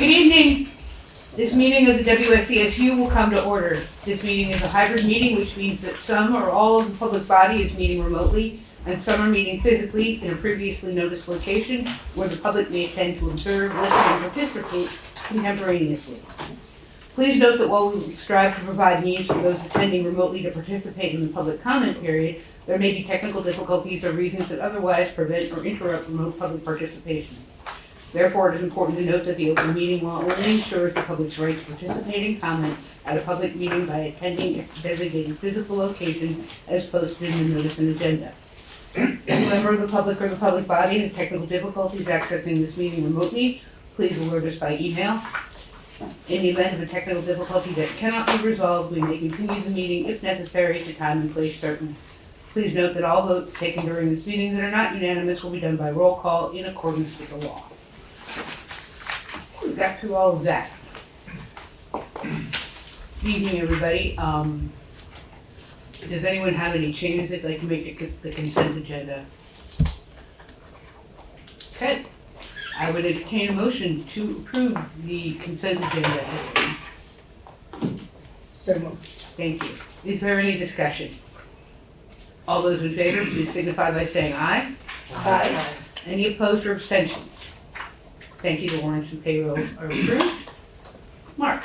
Good evening. This meeting of the WSCSU will come to order. This meeting is a hybrid meeting, which means that some or all of the public body is meeting remotely, and some are meeting physically in a previously noticed location where the public may attend to observe, listen, and participate contemporaneously. Please note that while we strive to provide means for those attending remotely to participate in the public comment period, there may be technical difficulties or reasons that otherwise prevent or interrupt remote public participation. Therefore, it is important to note that the open meeting law only ensures the public's right to participate and comment at a public meeting by attending a designated physical location as posted in the notice and agenda. If a member of the public or the public body has technical difficulties accessing this meeting remotely, please alert us by email. In the event of a technical difficulty that cannot be resolved, we may continue the meeting if necessary to time and place certain. Please note that all votes taken during this meeting that are not unanimous will be done by roll call in accordance with the law. We got through all of that. Good evening, everybody. Does anyone have any changes they'd like to make to the consent agenda? Okay. I would entertain a motion to approve the consent agenda. So moved. Thank you. Is there any discusussion? All those in favor, please signify by saying aye. Aye. Any opposed or abstentions? Thank you. The warrants and payrolls are approved. Mark,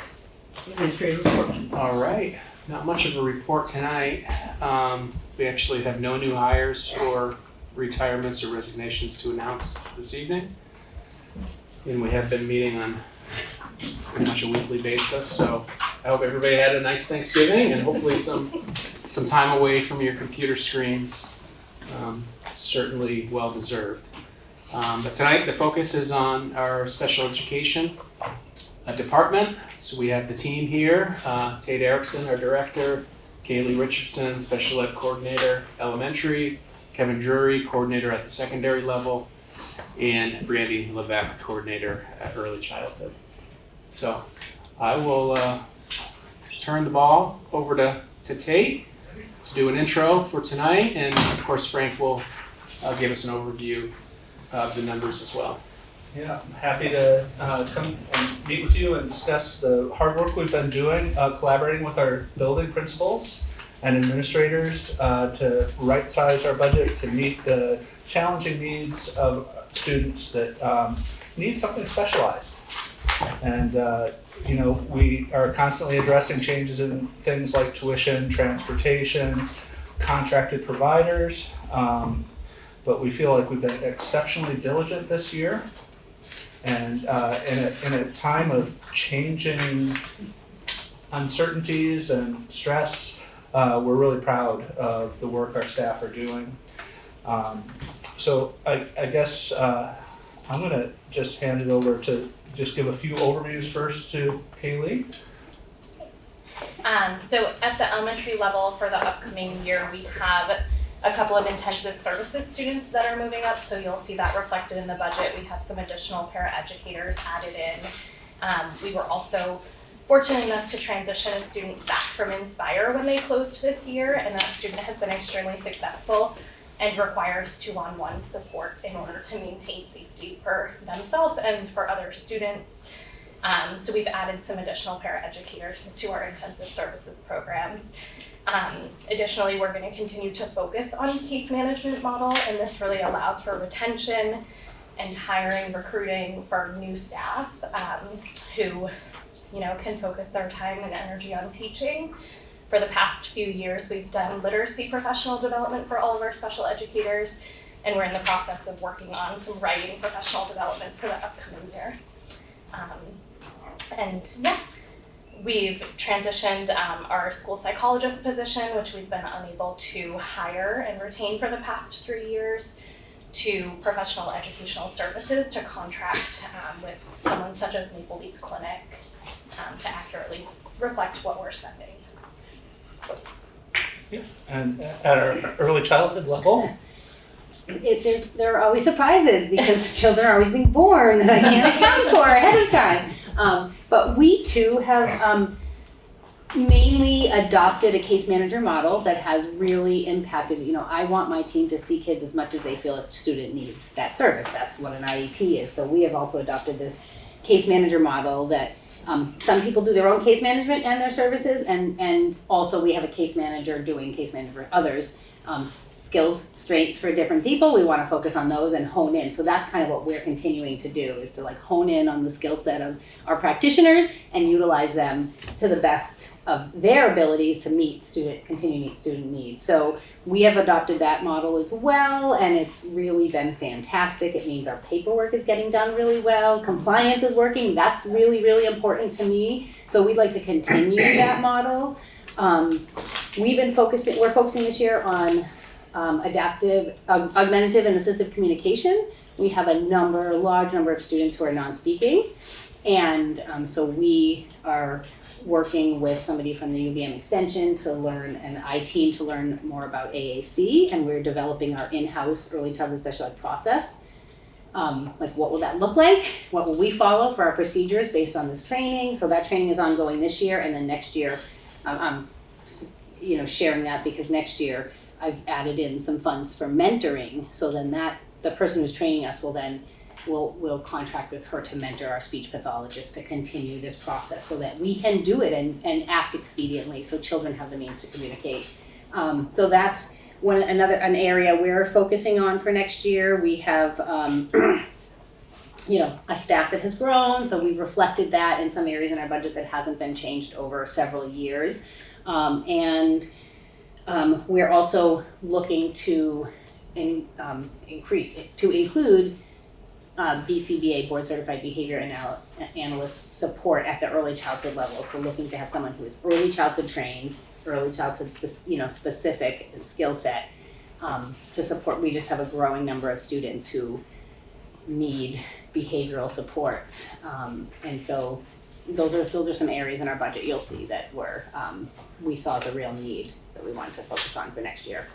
administrative report. All right, not much of a report tonight. We actually have no new hires or retirements or resignations to announce this evening. And we have been meeting on pretty much a weekly basis, so I hope everybody had a nice Thanksgiving and hopefully some time away from your computer screens. Certainly well deserved. But tonight the focus is on our special education department. So we have the team here, Tate Erickson, our director, Kaylee Richardson, special ed coordinator, elementary, Kevin Drury, coordinator at the secondary level, and Brandy Levesque, coordinator at early childhood. So I will turn the ball over to Tate to do an intro for tonight, and of course Frank will give us an overview of the numbers as well. Yeah, I'm happy to come and meet with you and discuss the hard work we've been doing, collaborating with our building principals and administrators to right-size our budget to meet the challenging needs of students that need something specialized. And we are constantly addressing changes in things like tuition, transportation, contracted providers, but we feel like we've been exceptionally diligent this year. And in a time of changing uncertainties and stress, we're really proud of the work our staff are doing. So I guess I'm gonna just hand it over to just give a few overviews first to Kaylee. So at the elementary level for the upcoming year, we have a couple of intensive services students that are moving up, so you'll see that reflected in the budget. We have some additional paraeducators added in. We were also fortunate enough to transition a student back from Inspire when they closed this year, and that student has been extremely successful and requires two-on-one support in order to maintain safety for themselves and for other students. So we've added some additional paraeducators to our intensive services programs. Additionally, we're going to continue to focus on case management model, and this really allows for retention and hiring, recruiting for new staff who, can focus their time and energy on teaching. For the past few years, we've done literacy professional development for all of our special educators, and we're in the process of working on some writing professional development for the upcoming year. We've transitioned our school psychologist position, which we've been unable to hire and retain for the past 3 years, to professional educational services to contract with someone such as Maple Leaf Clinic to accurately reflect what we're spending. Yeah. And at our early childhood level, There are always surprises because children are always being born that I can't account for ahead of time. But we too have mainly adopted a case manager model that has really impacted, I want my team to see kids as much as they feel a student needs that service. That's what an IEP is. So we have also adopted this case manager model that some people do their own case management and their services, and also we have a case manager doing case management for others. Skills, strengths for different people, we want to focus on those and hone in. So that's kind of what we're continuing to do, is to like hone in on the skill set of our practitioners and utilize them to the best of their abilities to continue to meet student needs. So we have adopted that model as well, and it's really been fantastic. It means our paperwork is getting done really well, compliance is working, that's really, really important to me. So we'd like to continue that model. We're focusing this year on adaptive, augmentative and assistive communication. We have a large number of students who are non-speaking, and so we are working with somebody from the UVM Extension to learn, and I team to learn more about AAC, and we're developing our in-house early childhood special ed process. Like what will that look like? What will we follow for our procedures based on this training? So that training is ongoing this year, and then next year, I'm sharing that because next year I've added in some funds for mentoring. So then the person who's training us will contract with her to mentor our speech pathologist to continue this process so that we can do it and act expediently so children have the means to communicate. So that's an area we're focusing on for next year. We have a staff that has grown, so we've reflected that in some areas in our budget that hasn't been changed over several years. We're also looking to include BCBA, Board Certified Behavior Analyst support at the early childhood level. So looking to have someone who is early childhood trained, early childhood specific skill set to support. We just have a growing number of students who need behavioral supports, and so those are some areas in our budget you'll see that we saw as a real need that we wanted to focus on for next year.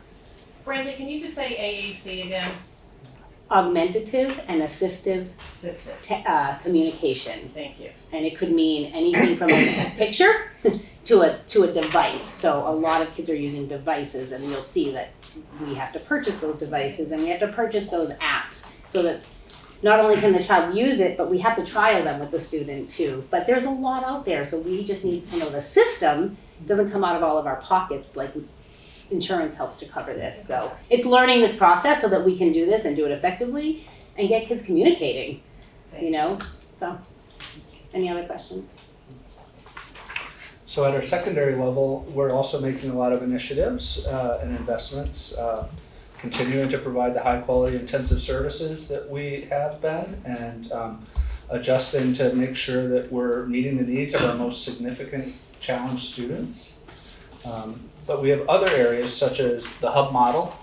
Brandy, can you just say AAC again? Augmentative and assistive communication. Thank you. And it could mean anything from a picture to a device. So a lot of kids are using devices, and you'll see that we have to purchase those devices and we have to purchase those apps so that not only can the child use it, but we have to trial them with the student too. But there's a lot out there, so we just need the system doesn't come out of all of our pockets, like insurance helps to cover this. So it's learning this process so that we can do this and do it effectively and get kids communicating, So, any other questions? So at our secondary level, we're also making a lot of initiatives and investments, continuing to provide the high quality intensive services that we have been, and adjusting to make sure that we're meeting the needs of our most significant challenged students. But we have other areas such as the hub model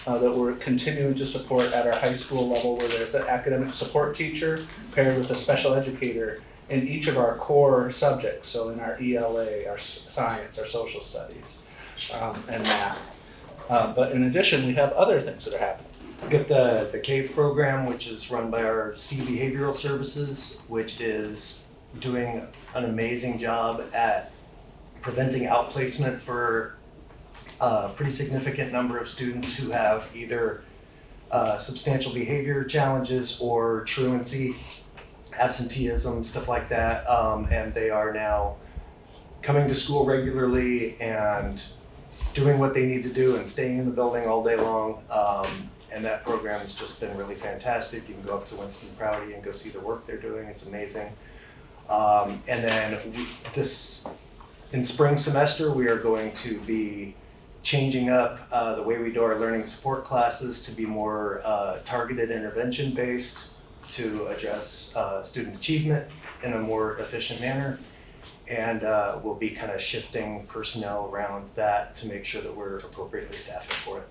that we're continuing to support at our high school level, where there's an academic support teacher paired with a special educator in each of our core subjects. So in our ELA, our science, our social studies, and math. But in addition, we have other things that are happening. We got the CAVE program, which is run by our C Behavioral Services, which is doing an amazing job at preventing outplacement for a pretty significant number of students who have either substantial behavior challenges or truancy, absenteeism, stuff like that. And they are now coming to school regularly and doing what they need to do and staying in the building all day long. And that program has just been really fantastic. You can go up to Winston Prouty and go see the work they're doing. It's amazing. And then in spring semester, we are going to be changing up the way we do our learning support classes to be more targeted intervention based to address student achievement in a more efficient manner. And we'll be kind of shifting personnel around that to make sure that we're appropriately staffing for it.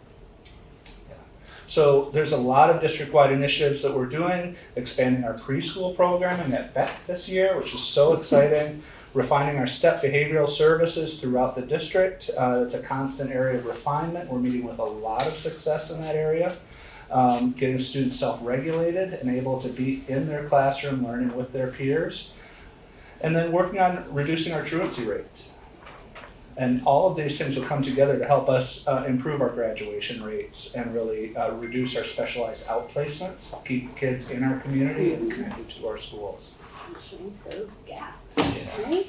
So there's a lot of district-wide initiatives that we're doing, expanding our preschool programming at B.E.T. this year, which is so exciting, refining our STEP behavioral services throughout the district. It's a constant area of refinement. We're meeting with a lot of success in that area. Getting students self-regulated and able to be in their classroom learning with their peers. And then working on reducing our truancy rates. And all of these things will come together to help us improve our graduation rates and really reduce our specialized outplacements, keep kids in our community and connected to our schools. shrink those gaps, Yeah. right?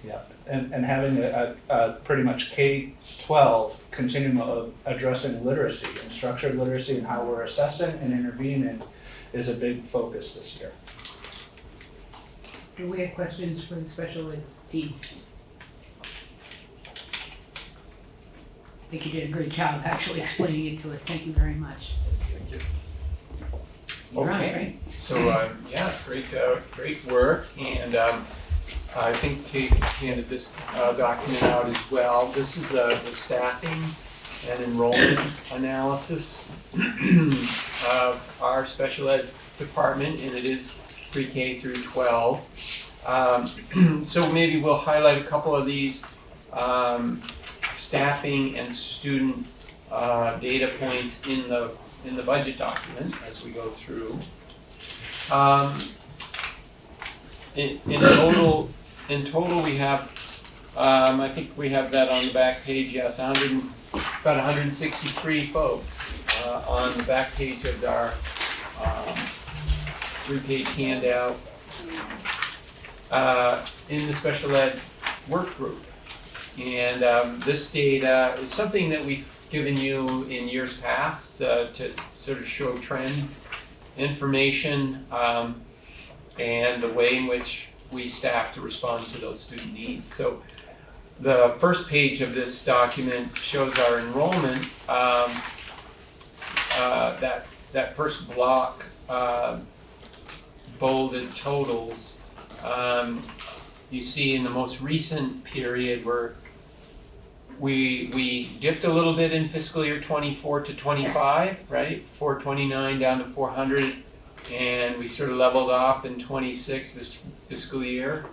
Yeah, and having a pretty much K-12 continuum of addressing literacy and structured literacy and how we're assessing and intervening is a big focus this year. Do we have questions for the special ed team? I think you did a great job actually explaining it to us. Thank you very much. Thank you. You're on, Okay, right? so, yeah, great work, and, I think Kate handed this, document out as well. This is the staffing and enrollment analysis of our special ed department, and it is pre-K through 12. So maybe we'll highlight a couple of these, staffing and student, data points in the budget document as we go through. In total, we have, I think we have that on the back page, yes, about 163 folks on the back page of our 3-page handout in the special ed work group. And this data is something that we've given you in years past to sort of show trend information and the way in which we staff to respond to those student needs. So the first page of this document shows our enrollment. That first block, bolded totals, you see in the most recent period where we dipped a little bit in fiscal year 24 to 25, right? 429 down to 400, and we sort of leveled off in 26 this fiscal year.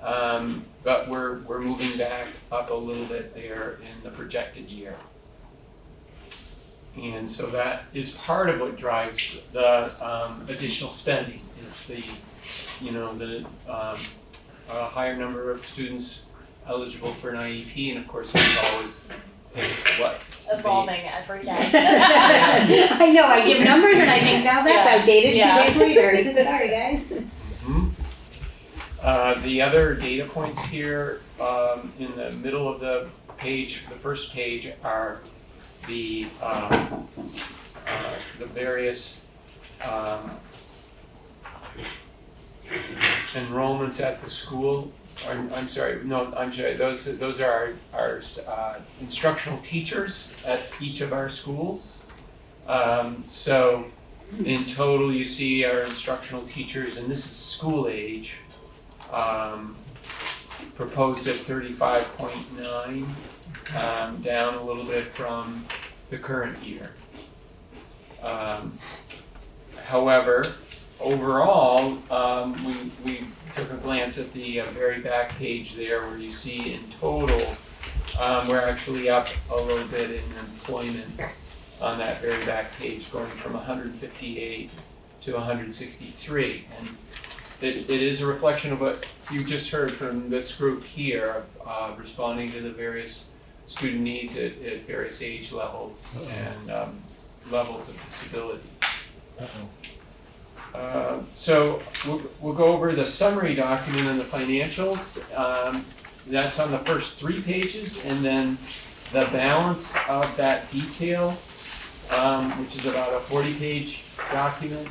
But we're moving back up a little bit there in the projected year. And so that is part of what drives the additional spending, is the higher number of students eligible for an IEP, and of course we've always Evolving every day. I know, I give numbers and I think now that's Yeah. outdated 2 Yeah. days later. Sorry, guys. The other data points here in the middle of the page, the first page, are the various enrollments at the school. Those are our instructional teachers at each of our schools. So in total, you see our instructional teachers, and this is school age, proposed at 35.9, down a little bit from the current year. However, overall, we took a glance at the very back page there, where you see in total, we're actually up a little bit in employment on that very back page, going from 158 to 163. And it is a reflection of what you just heard from this group here, of responding to the various student needs at various age levels and levels of disability. So we'll go over the summary document and the financials. That's on the first 3 pages, and then the balance of that detail, which is about a 40-page document,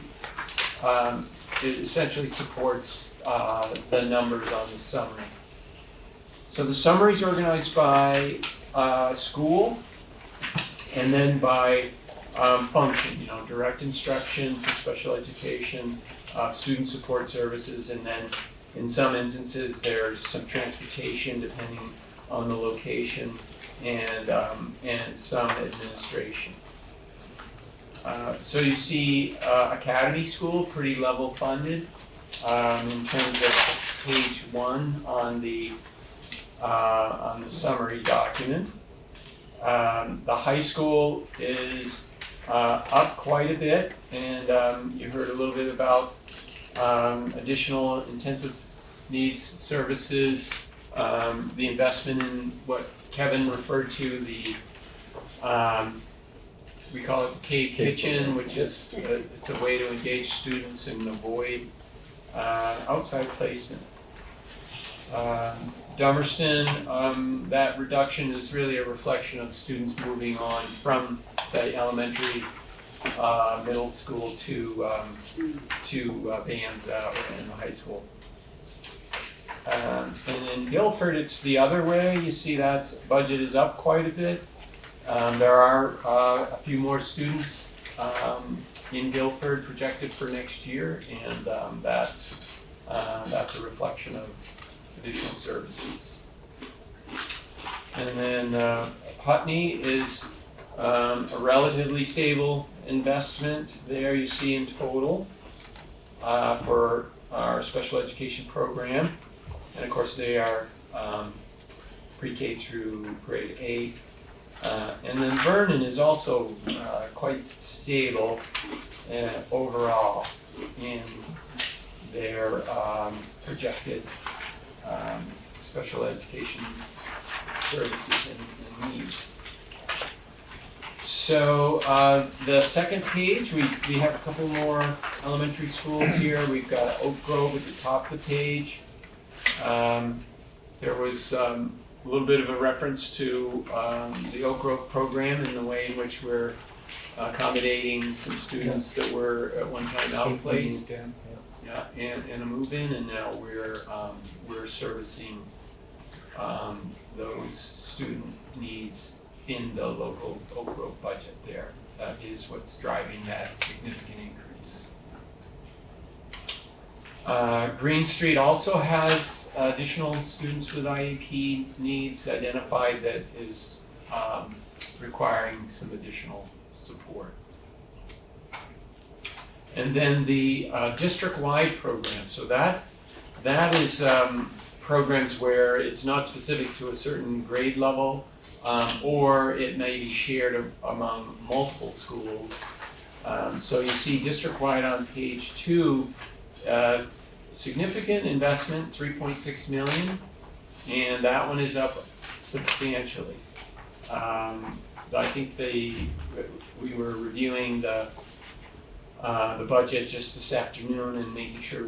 it essentially supports the numbers on the summary. So the summary is organized by school, and then by function, direct instruction for special education, student support services, and then in some instances there's some transportation depending on the location, and some administration. So you see Academy School, pretty level funded in terms of page 1 on the summary document. The high school is up quite a bit, and you heard a little bit about additional intensive needs services, the investment in what Kevin referred to, the we call it the Cave Kitchen, which is it's a way to engage students and avoid outside placements. Dummerston, that reduction is really a reflection of students moving on from the elementary, middle school to bands in the high school. And in Guilford, it's the other way. You see that budget is up quite a bit. There are a few more students in Guilford projected for next year, and that's a reflection of additional services. And then Putney is a relatively stable investment. There you see in total for our special education program. And of course they are pre-K through grade 8. And then Vernon is also quite stable overall in their projected special education services and needs. So the second page, we have a couple more elementary schools here. We've got Oak Grove at the top of the page. There was a little bit of a reference to the Oak Grove program and the way in which we're accommodating some students that were at one time outplaced. Yeah, and a move-in, and now we're servicing those student needs in the local Oak Grove budget there. That is what's driving that significant increase. Green Street also has additional students with IEP needs identified that is requiring some additional support. And then the district-wide program. So that is programs where it's not specific to a certain grade level, or it may be shared among multiple schools. So you see district-wide on page 2, significant investment, $3.6 million, and that one is up substantially. I think we were reviewing the budget just this afternoon and making sure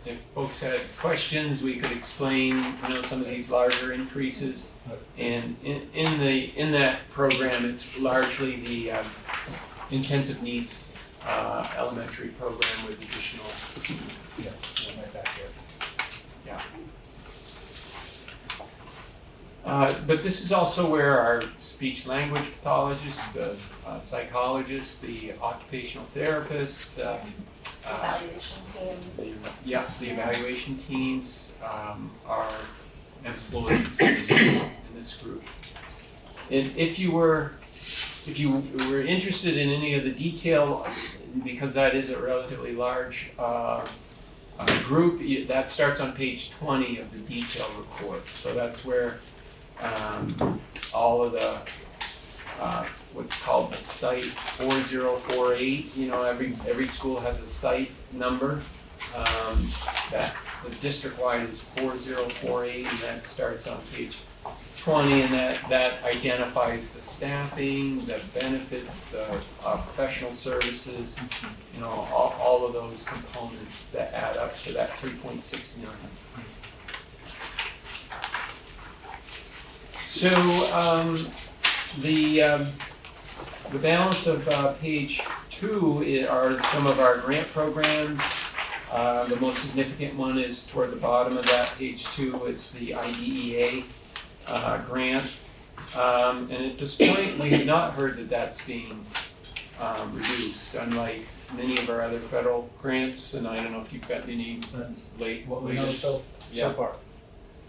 if folks had questions, we could explain, some of these larger increases. And in that program, it's largely the intensive needs elementary program with additional students. But this is also where our speech language pathologists, the psychologists, the occupational therapists, Evaluation teams. the evaluation teams are employed in this group. And if you were interested in any of the detail, because that is a relatively large group, that starts on page 20 of the detail report. So that's where all of the what's called the site 4048. Every school has a site number. That the district-wide is 4048, and that starts on page 20, and that identifies the staffing, the benefits, the professional services, all of those components that add up to that $3.6 million. So the balance of page 2 are some of our grant programs. The most significant one is toward the bottom of that page 2. It's the IDEA grant. And at this point, we have not heard that that's being reduced, unlike many of our other federal grants. And I don't know if you've got any What we know so far.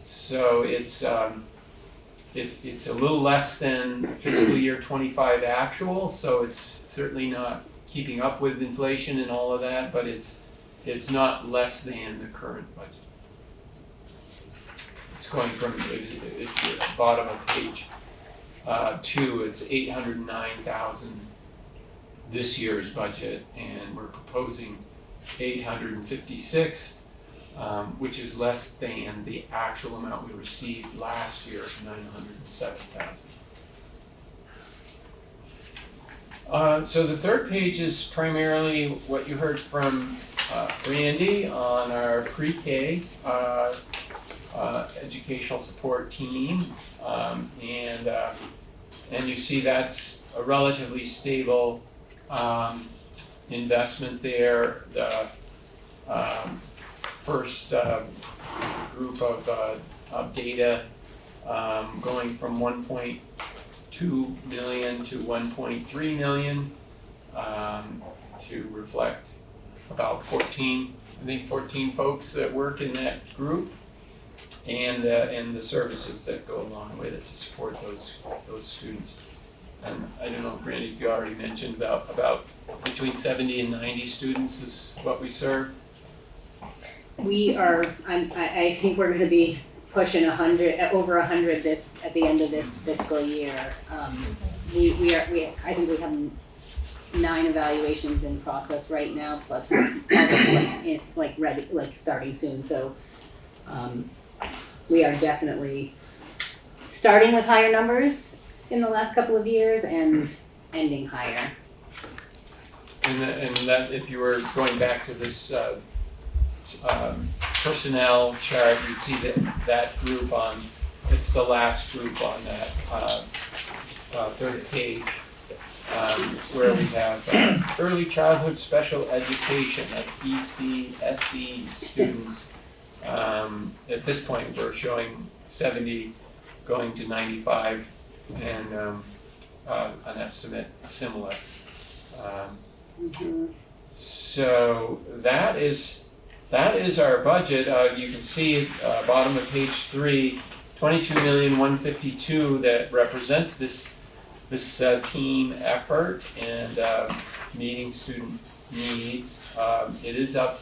So it's a little less than fiscal year 25 actual, so it's certainly not keeping up with inflation and all of that, but it's not less than the current budget. It's going from, it's the bottom of page 2, it's $809,000 this year's budget, and we're proposing $856,000. Which is less than the actual amount we received last year, $907,000. So the third page is primarily what you heard from Randy on our pre-K educational support team, and you see that's a relatively stable investment there. The first group of data going from 1.2 million to 1.3 million to reflect about 14 folks that work in that group, and the services that go along with it to support those students. And I don't know, Brandy, if you already mentioned about between 70 and 90 students is what we serve. We are, I think we're gonna be pushing 100, over 100 at the end of this fiscal year. I think we have 9 evaluations in process right now, plus like starting soon, so we are definitely starting with higher numbers in the last couple of years and ending higher. And that, if you were going back to this personnel chart, you'd see that group it's the last group on that third page, where we have early childhood special education, that's V.S.A students. At this point, we're showing 70 going to 95, and an estimate similar. So that is our budget. You can see bottom of page 3, 22,152,000 that represents this team effort and meeting student needs. It is up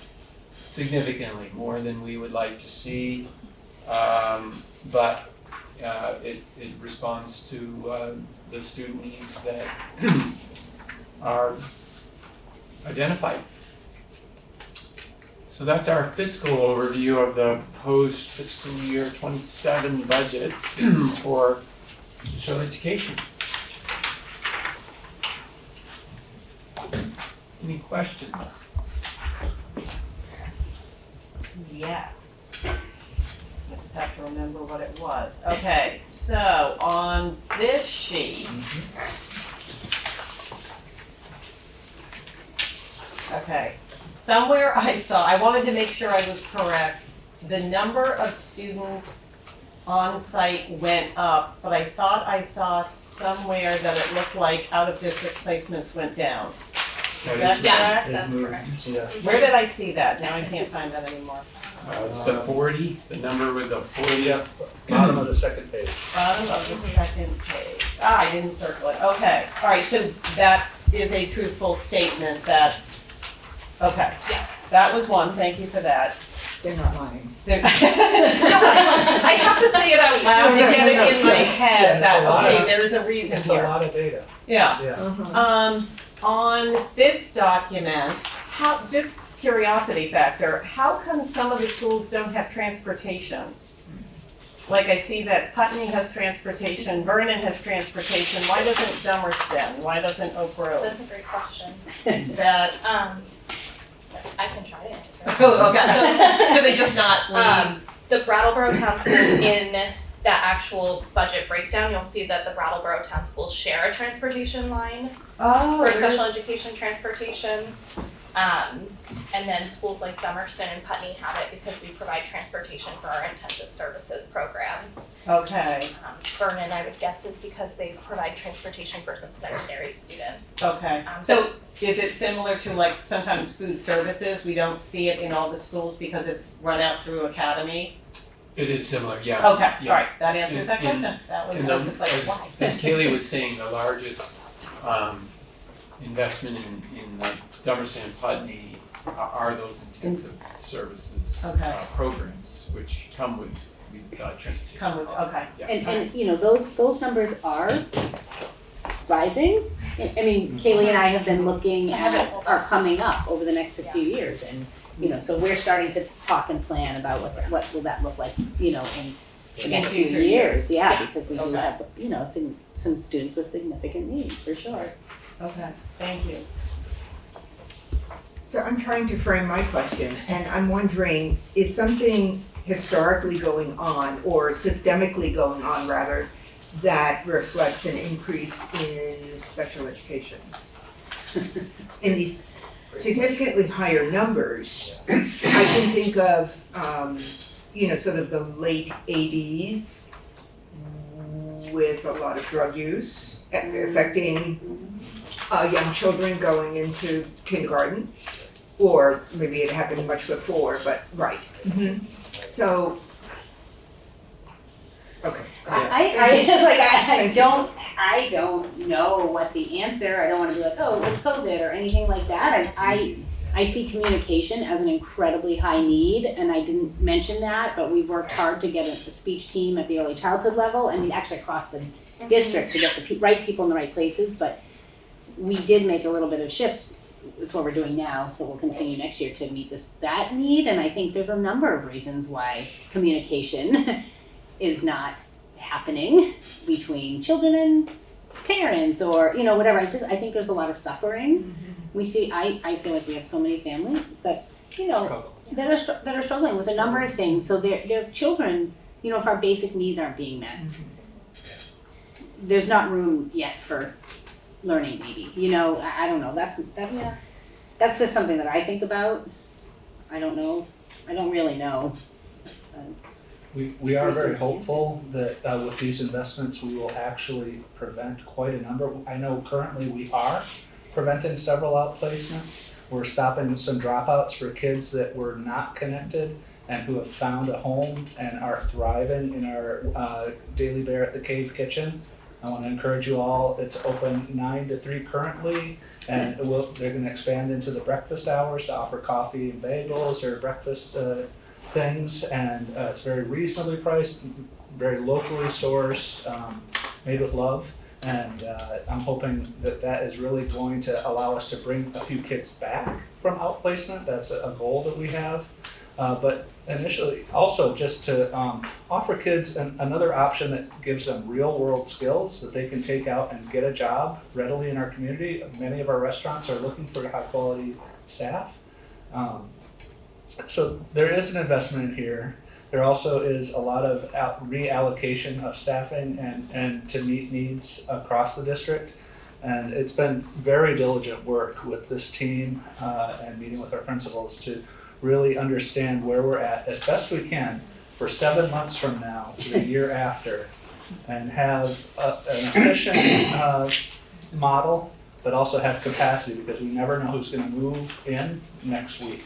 significantly, more than we would like to see, but it responds to the student needs that are identified. So that's our fiscal overview of the proposed fiscal year 27 budget for special education. Any questions? Yes. I just have to remember what it was. Okay, so on this sheet. Okay, somewhere I wanted to make sure I was correct. The number of students on site went up, but I thought I saw somewhere that it looked like out-of-district placements went down. Is that Yes, correct? that's correct. Yeah. Where did I see that? Now I can't find that anymore. It's the 40, the number with the 40. Yeah, bottom of the second page. Bottom of the second page. Ah, I didn't circle it. Okay, all right, so that is a truthful statement that, okay. Yeah. That was one, thank you for that. They're not lying. No, I have to say it out loud to get it in my head that, okay, there's a reason It's a here. lot of data. Yeah. Yeah. On this document, just curiosity factor, how come some of the schools don't have transportation? Like I see that Putney has transportation, Vernon has transportation, why doesn't Dummerston, why doesn't Oak Grove? That's a great question. Is that, I can try to answer. oh, okay, do they just not need? The Brattleboro Town Schools, in that actual budget breakdown, you'll see that the Brattleboro Town Schools share a transportation line for special education transportation. And then schools like Dummerston and Putney have it because we provide transportation for our intensive services programs. Okay, Vernon, I would guess, is because they provide transportation for some secondary students. okay, so is it similar to like sometimes food services, we don't see it in all the schools because it's run out through academy? It is similar, yeah. Okay, Yeah. alright, that answers that In- question, that was, And I was just like, why? as Kaylee was saying, the largest investment in Dummerston and Putney are those intensive services Okay. programs, which come with transportation Come with, costs. okay. Yeah. And you know, those numbers are rising. I mean, Kaylee and I have been looking at, are coming up over the next few years, and you know, so we're starting to talk and plan about what will that look like, you know, in the In next few future years, years. yeah, because we do Okay. have, you know, some students with significant needs, for sure. Okay, thank you. So I'm trying to frame my question, and I'm wondering, is something historically going on, or systemically going on rather, that reflects an increase in special education? In these significantly higher numbers, I can think of, sort of the late 80s with a lot of drug use affecting young children going into kindergarten, or maybe it happened much before, but right. So, okay. I don't know what the answer, I don't wanna be like, oh, it was COVID or anything like that. I see communication as an incredibly high need, and I didn't mention that, but we've worked hard to get a speech team at the early childhood level, actually across the district to get the right people in the right places, but we did make a little bit of shifts. It's what we're doing now, that will continue next year to meet that need, and I think there's a number of reasons why communication is not happening between children and parents, or whatever. I think there's a lot of suffering. We see. I feel like we have so many families that that are struggling with a number of things. So their children, if our basic needs aren't being met, there's not room yet for learning. Maybe I don't know. That's just something that I think about. I don't know. I don't really know. We are very hopeful that with these investments, we will actually prevent quite a number. I know currently we are preventing several outplacements. We're stopping some dropouts for kids that were not connected and who have found a home and are thriving in our Daily Bear at the Cave Kitchen. I want to encourage you all, it's open 9 to 3 currently, and they're going to expand into the breakfast hours to offer coffee and bagels or breakfast things, and it's very reasonably priced, very locally sourced, made with love, and I'm hoping that is really going to allow us to bring a few kids back from outplacement. That's a goal that we have, but initially also just to offer kids another option that gives them real world skills that they can take out and get a job readily in our community. Many of our restaurants are looking for high quality staff. So there is an investment in here. There also is a lot of reallocation of staffing and to meet needs across the district. And it's been very diligent work with this team and meeting with our principals to really understand where we're at as best we can for 7 months from now to the year after, and have an efficient model, but also have capacity, because we never know who's going to move in next week.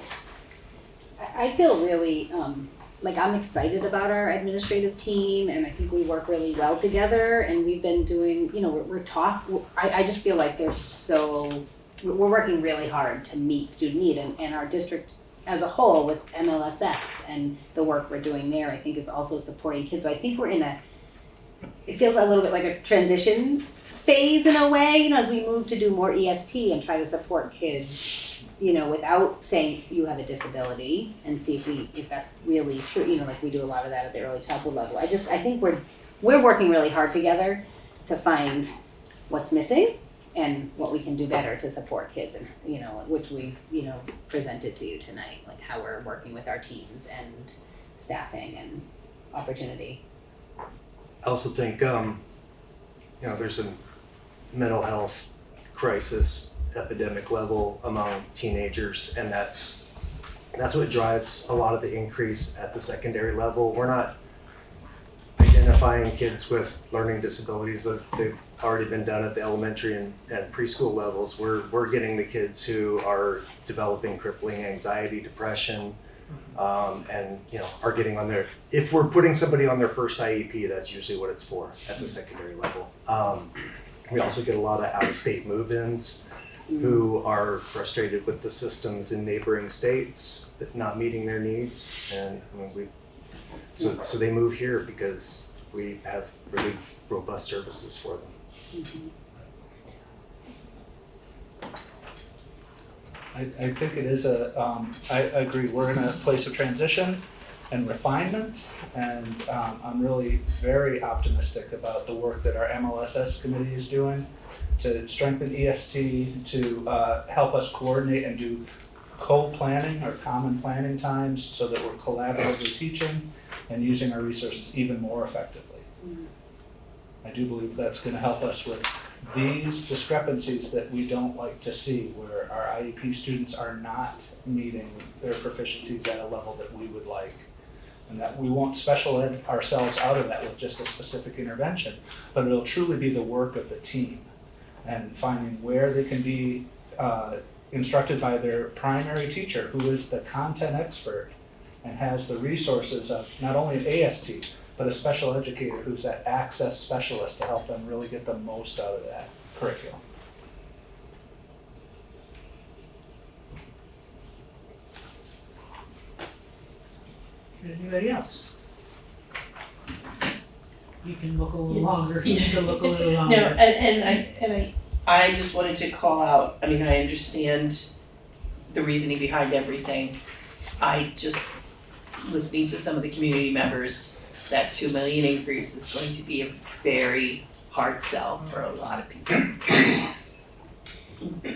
I feel really like I'm excited about our administrative team, and I think we work really well together, and we've been doing, I just feel like we're working really hard to meet student need, and our district as a whole with MLSS and the work we're doing there, I think is also supporting kids. So I think we're it feels a little bit like a transition phase in a way, as we move to do more EST and try to support kids, without saying you have a disability, and see if that's really true, like we do a lot of that at the early childhood level. I think we're working really hard together to find what's missing and what we can do better to support kids, and which we've presented to you tonight, like how we're working with our teams and staffing and opportunity. I also think there's a mental health crisis epidemic level among teenagers, and that's what drives a lot of the increase at the secondary level. We're not identifying kids with learning disabilities that they've already been done at the elementary and preschool levels. We're getting the kids who are developing crippling anxiety, depression, and are getting on their, if we're putting somebody on their first IEP, that's usually what it's for at the secondary level. We also get a lot of out-of-state move-ins who are frustrated with the systems in neighboring states not meeting their needs, and so they move here because we have really robust services for them. I think it is I agree, we're in a place of transition and refinement, and I'm really very optimistic about the work that our MLSS committee is doing to strengthen EST, to help us coordinate and do co-planning or common planning times so that we're collaboratively teaching and using our resources even more effectively. I do believe that's gonna help us with these discrepancies that we don't like to see, where our IEP students are not meeting their proficiencies at a level that we would like. And that we won't special ed ourselves out of that with just a specific intervention, but it'll truly be the work of the team and finding where they can be instructed by their primary teacher, who is the content expert and has the resources of not only an AST, but a special educator who's that access specialist to help them really get the most out of that curriculum. Anybody else? You can look a little longer, you can look a little longer. No, and I just wanted to call out, I mean, I understand the reasoning behind everything. I just, listening to some of the community members, that 2 million increase is going to be a very hard sell for a lot of people.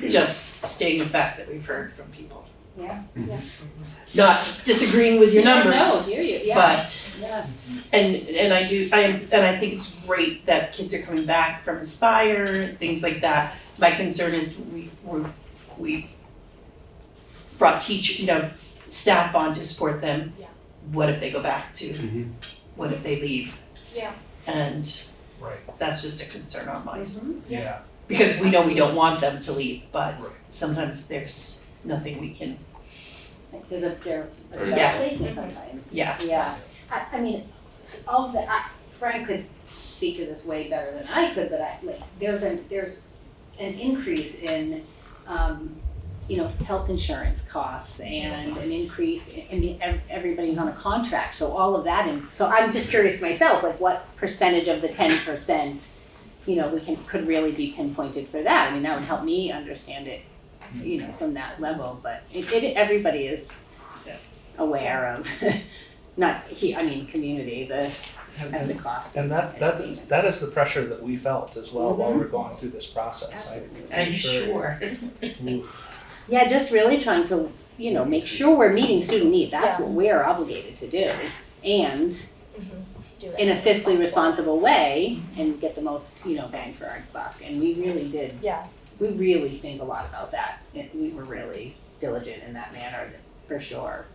Just stating the fact that we've heard from people. Yeah. Not disagreeing with your numbers. No, hear you, yeah. But Yeah. and I think it's great that kids are coming back from Aspire, things like that. My concern is we've brought staff on to support them. Yeah. What if they go back to? What if they leave? Yeah. And Right. that's just a concern on mine. Yeah. Because we know we don't want them to leave, but Right. sometimes there's nothing we can. There's a Yeah. placement sometimes. Yeah. Yeah, I mean, all of the, Frank could speak to this way better than I could, but there's an increase in, health insurance costs and an increase, everybody's on a contract, so all of that, so I'm just curious myself, like what percentage of the 10%, could really be pinpointed for that. I mean, that would help me understand it, from that level, but everybody is aware of, community, the cost. And that is the pressure that we felt as well while we're going through this process. I'm sure. Yeah, just really trying to, make sure we're meeting student needs, that's Yeah. what we're obligated to do. And Do it in a fiscally responsible way, and get the most, bang for our buck, and we really did. Yeah. We really think a lot about that, we were really diligent in that manner, for sure.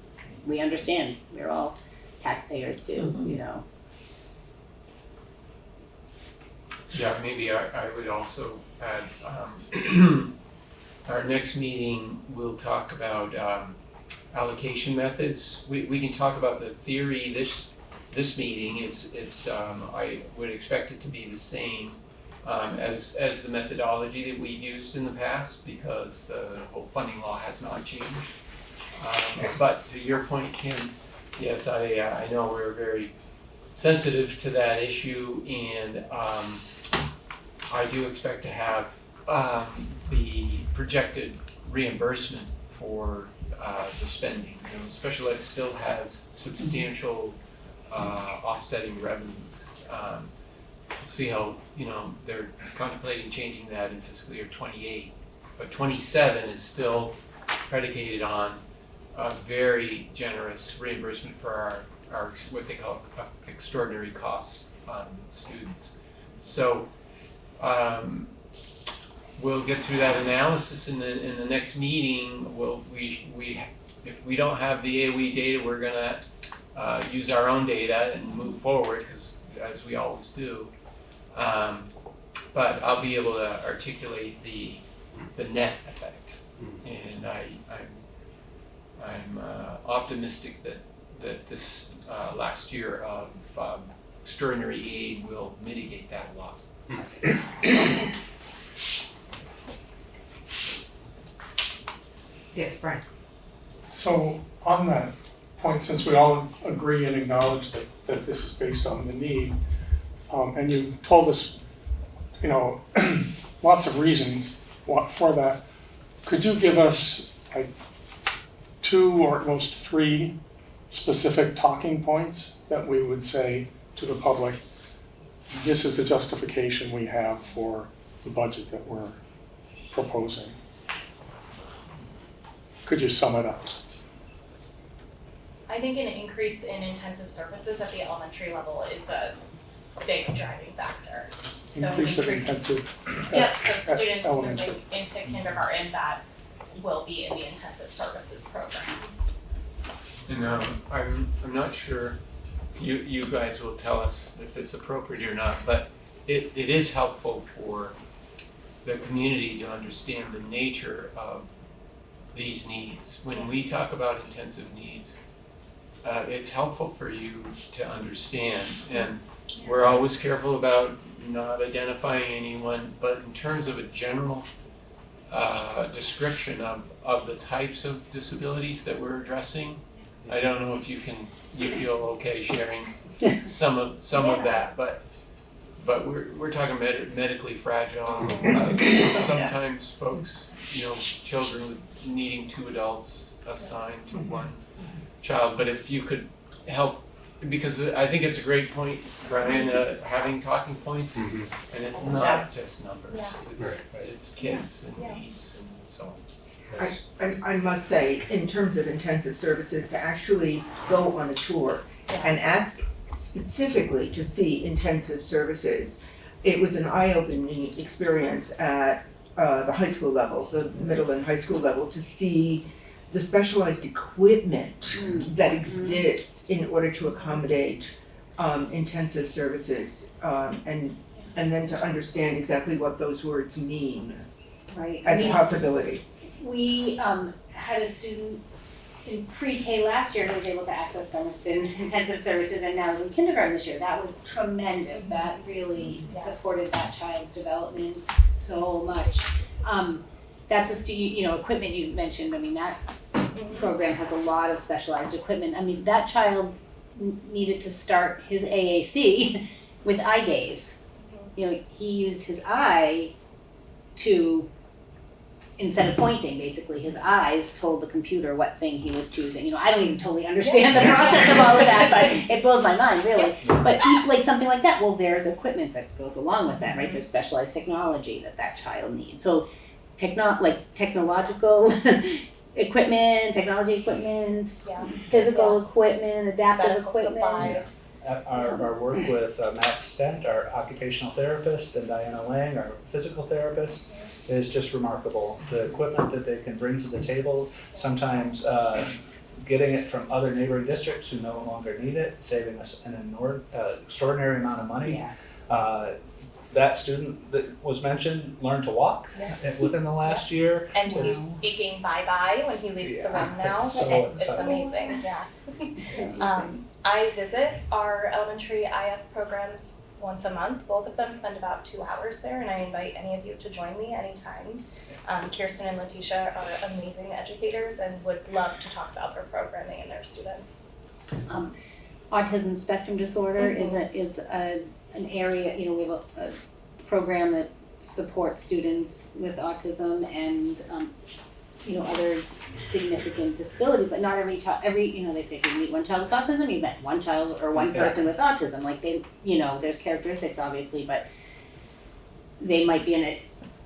We understand, we're all taxpayers too, Yeah, maybe I would also add, our next meeting, we'll talk about allocation methods. We can talk about the theory this meeting, it's I would expect it to be the same as the methodology that we've used in the past, because the whole funding law has not changed. But to your point, Kim, yes, I know we're very sensitive to that issue, and I do expect to have the projected reimbursement for the spending. Special ed still has substantial offsetting revenues. See how, they're contemplating changing that in fiscal year 28, but 27 is still predicated on a very generous reimbursement for our what they call extraordinary costs on students. So we'll get through that analysis in the next meeting. If we don't have the AOE data, we're gonna use our own data and move forward, because as we always do. But I'll be able to articulate the net effect, and I'm optimistic that this last year of extraordinary aid will mitigate that a lot. Yes, Brian. So on that point, since we all agree and acknowledge that this is based on the need, and you told us, lots of reasons for that, could you give us like 2 or at most 3 specific talking points that we would say to the public, this is the justification we have for the budget that we're proposing? Could you sum it up? I think an increase in intensive services at the elementary level is a big driving factor. So Increase of intensive Yep, so at students elementary. moving into kindergarten that will be in the intensive services program. And I'm not sure, you guys will tell us if it's appropriate or not, but it is helpful for the community to understand the nature of these needs. When we talk about intensive needs, it's helpful for you to understand, and we're always careful about not identifying anyone, but in terms of a general description of the types of disabilities that we're addressing, I don't know if you feel okay sharing some of that, but we're talking medically fragile. Sometimes folks, children with needing 2 adults assigned to one child. But if you could help, because I think it's a great point, Brian, having talking points, and it's not just numbers. It's kids and needs and so on. I must say, in terms of intensive services, to actually go on a tour and ask specifically to see intensive services, it was an eye-opening experience at the high school level, the middle and high school level, to see the specialized equipment that exists in order to accommodate intensive services, and then to understand exactly what those words mean Right. as a possibility. We had a student in pre-K last year who was able to access Dummerston intensive services, and now is in kindergarten this year. That was tremendous. That really supported that child's development so much. That's equipment you mentioned. I mean, that program has a lot of specialized equipment. I mean, that child needed to start his AAC with eye gaze. He used his eye to, instead of pointing, basically, his eyes told the computer what thing he was choosing. I don't even totally understand the process of all of that, but it blows my mind, really. But like something like that, well, there's equipment that goes along with that, right? There's specialized technology that child needs. So technological equipment, technology equipment, physical equipment, adaptive Medical equipment. supplies. Our work with Matt Stent, our occupational therapist, and Diana Lang, our physical therapist, is just remarkable. The equipment that they can bring to the table, sometimes getting it from other neighboring districts who no longer need it, saving us an extraordinary amount of money. That student that was mentioned learned to walk within the last year. And he's speaking bye-bye when he leaves the room now. It's so It's exciting. amazing, yeah. It's amazing. I visit our elementary IS programs once a month. Both of them spend about 2 hours there, and I invite any of you to join me anytime. Kirsten and Letitia are amazing educators and would love to talk about their programming and their students. Autism spectrum disorder is an area, we have a program that supports students with autism and other significant disabilities. Like not every child, they say if you meet one child with autism, you met one child or one person with autism. Like there's characteristics obviously, but they might be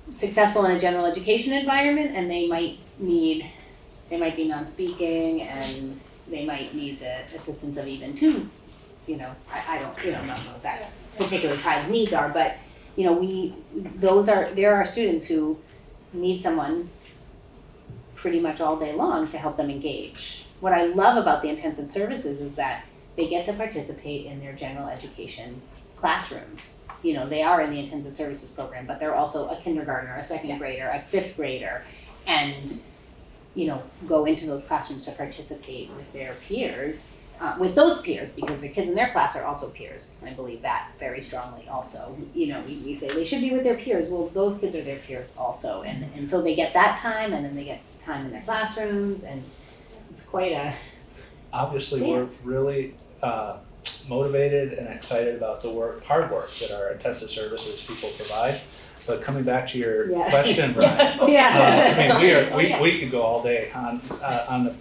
successful in a general education environment, and they might be non-speaking, and they might need the assistance of even two. I don't know what that particular child's needs are, but there are students who need someone pretty much all day long to help them engage. What I love about the intensive services is that they get to participate in their general education classrooms. They are in the intensive services program, but they're also a kindergartner, a second grader, a fifth grader, and go into those classrooms to participate with their peers, with those peers, because the kids in their class are also peers. I believe that very strongly also. We say they should be with their peers. Well, those kids are their peers also. And so they get that time, and then they get time in their classrooms, and it's quite a Obviously, dance. we're really motivated and excited about the hard work that our intensive services people provide. But coming back to your question, Brian, we could go all day on the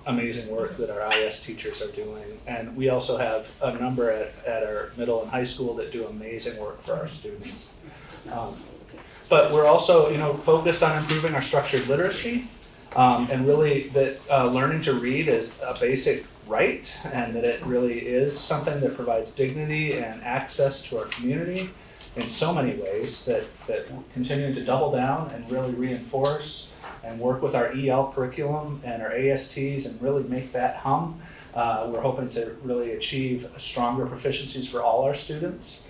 amazing work that our IS teachers are doing, and we also have a number at our middle and high school that do amazing work for our students. But we're also, focused on improving our structured literacy. and really that learning to read is a basic right, and that it really is something that provides dignity and access to our community in so many ways, that we're continuing to double down and really reinforce and work with our EL curriculum and our ASTs and really make that hum. We're hoping to really achieve stronger proficiencies for all our students,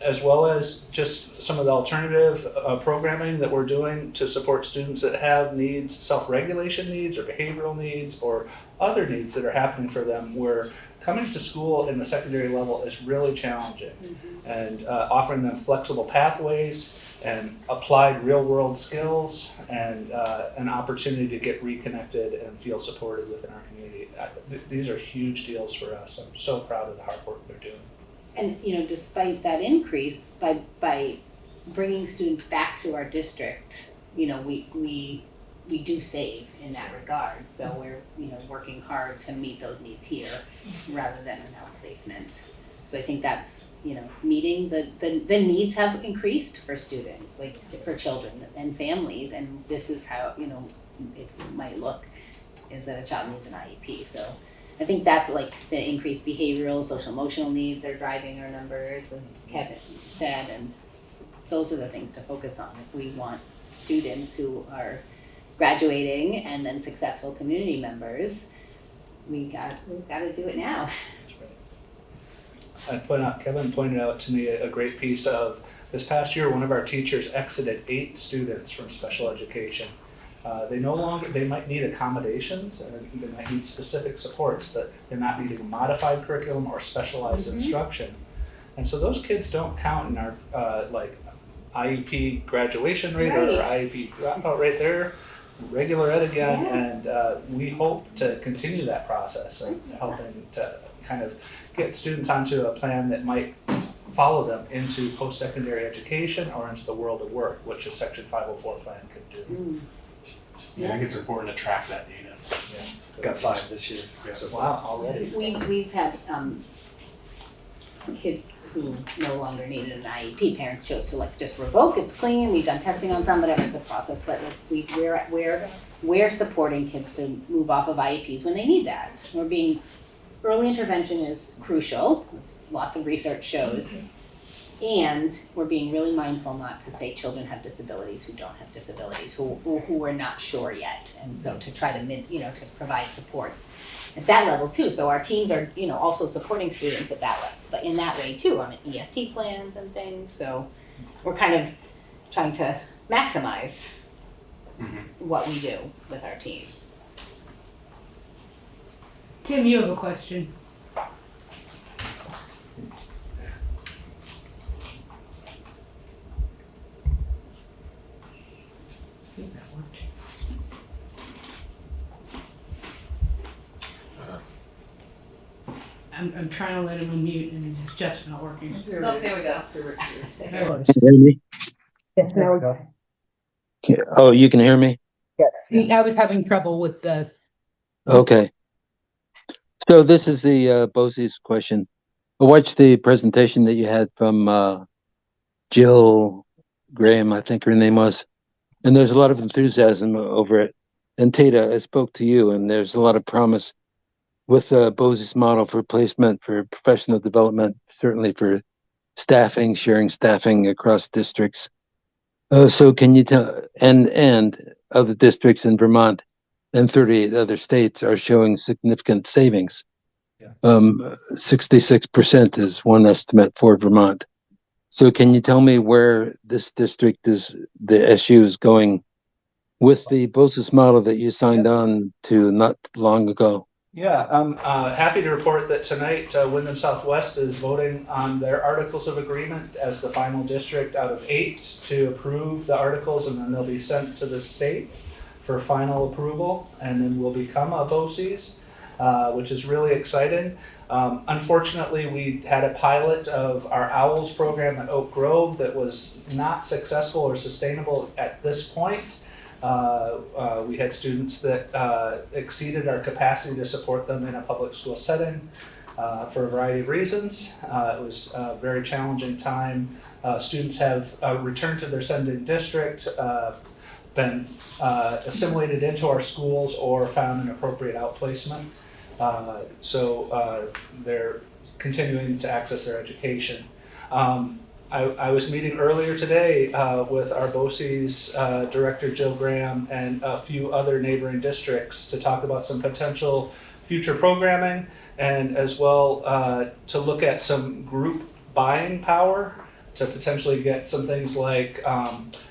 as well as just some of the alternative programming that we're doing to support students that have needs, self-regulation needs or behavioral needs or other needs that are happening for them, where coming to school in the secondary level is really challenging. And offering them flexible pathways and applied real-world skills and an opportunity to get reconnected and feel supported within our community. These are huge deals for us. I'm so proud of the hard work they're doing. And, you know, despite that increase, by bringing students back to our district, you know, we do save in that regard. So we're, you know, working hard to meet those needs here rather than an outplacement. So I think that's, you know, meeting the needs have increased for students, like for children and families, and this is how, you know, it might look, is that a child needs an IEP. So I think that's like the increased behavioral, social emotional needs are driving our numbers, as Kevin said, and those are the things to focus on if we want students who are graduating and then successful community members. We've got to do it now. I point out, Kevin pointed out to me a great piece of this past year. One of our teachers exited 8 students from special education. They might need accommodations and they might need specific supports, but they're not needing a modified curriculum or specialized instruction. And so those kids don't count in our like IEP graduation rate or IEP dropout rate. They're regular ed again, and we hope to continue that process of helping to kind of get students onto a plan that might follow them into post-secondary education or into the world of work, which a Section 504 plan could do. I think it's important to track that data. Got 5 this year. Yeah. So Wow, already. We've had kids who no longer needed an IEP. Parents chose to like just revoke. It's clean. We've done testing on some, whatever. It's a process, but like we're supporting kids to move off of IEPs when they need that. Early intervention is crucial, as lots of research shows, and we're being really mindful not to say children have disabilities who don't have disabilities, who are not sure yet, and so to try to to provide supports at that level too. So our teams are also supporting students at that level, but in that way too, on EST plans and things. So we're kind of trying to maximize what we do with our teams. Kim, you have a question. I'm trying to let him unmute and it's just not working. Oh, there we go. Can you hear me? Yes, now we go. Oh, you can hear me? Yes. See, I was having trouble with the. Okay. So this is the BOCES question. I watched the presentation that you had from Jill Graham, I think her name was, and there's a lot of enthusiasm over it. And Tata, I spoke to you, and there's a lot of promise with the BOCES model for placement, for professional development, certainly for staffing, sharing staffing across districts. So can you tell, and other districts in Vermont and 38 other states are showing significant savings. 66% is one estimate for Vermont. So can you tell me where this district the SU is going with the BOCES model that you signed on to not long ago? Yeah, I'm happy to report that tonight Windham Southwest is voting on their Articles of Agreement as the final district out of 8 to approve the articles, and then they'll be sent to the state for final approval, and then will become a BOCES, which is really exciting. Unfortunately, we had a pilot of our OWLS program at Oak Grove that was not successful or sustainable at this point. We had students that exceeded our capacity to support them in a public school setting for a variety of reasons. It was a very challenging time. Students have returned to their sending district. been assimilated into our schools or found an appropriate outplacement. So they're continuing to access their education. I was meeting earlier today with our BOCES director, Jill Graham, and a few other neighboring districts to talk about some potential future programming, and as well to look at some group buying power to potentially get some things like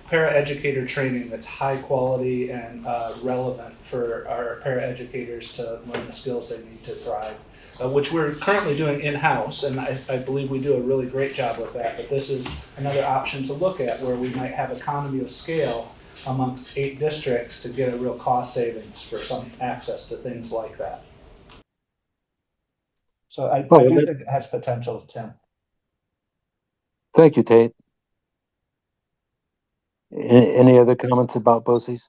paraeducator training that's high quality and relevant for our paraeducators to learn the skills they need to thrive. Which we're currently doing in-house, and I believe we do a really great job with that, but this is another option to look at where we might have economy of scale amongst 8 districts to get a real cost savings for some access to things like that. So I do think it has potential, Tim. Thank you, Tate. Any other comments about BOCES?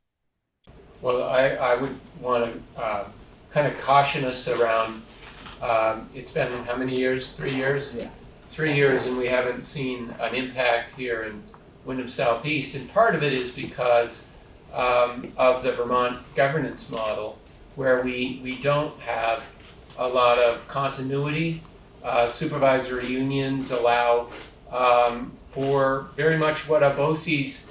Well, I would want to kind of caution us around, it's been how many years? 3 years? Yeah. 3 years, and we haven't seen an impact here in Windham Southeast. And part of it is because of the Vermont governance model, where we don't have a lot of continuity. Supervisory unions allow for very much what a BOCES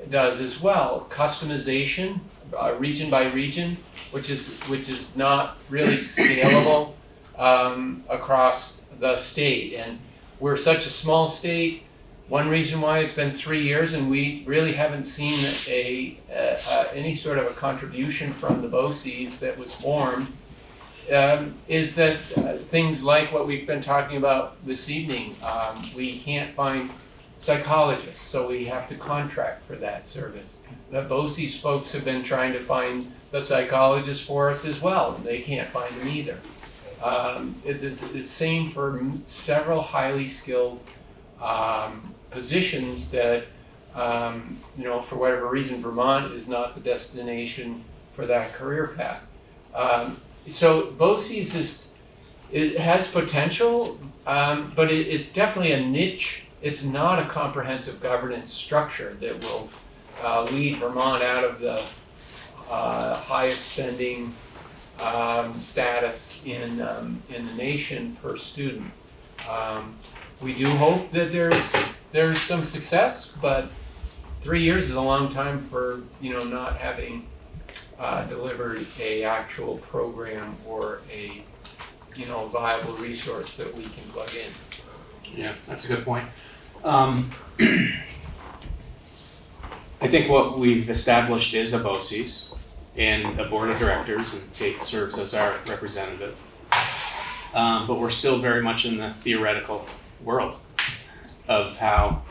does as well, customization, region by region, which is not really scalable across the state. And we're such a small state. One reason why it's been 3 years and we really haven't seen any sort of a contribution from the BOCES that was formed is that things like what we've been talking about this evening, we can't find psychologists, so we have to contract for that service. The BOCES folks have been trying to find the psychologists for us as well, and they can't find them either. It's the same for several highly skilled positions that, for whatever reason, Vermont is not the destination for that career path. So BOCES it has potential, but it's definitely a niche. It's not a comprehensive governance structure that will lead Vermont out of the highest spending status in the nation per student. We do hope that there's some success, but 3 years is a long time for not having delivered a actual program or a viable resource that we can plug in. Yeah, that's a good point. I think what we've established is a BOCES and a board of directors, and Tate serves as our representative. But we're still very much in the theoretical world of how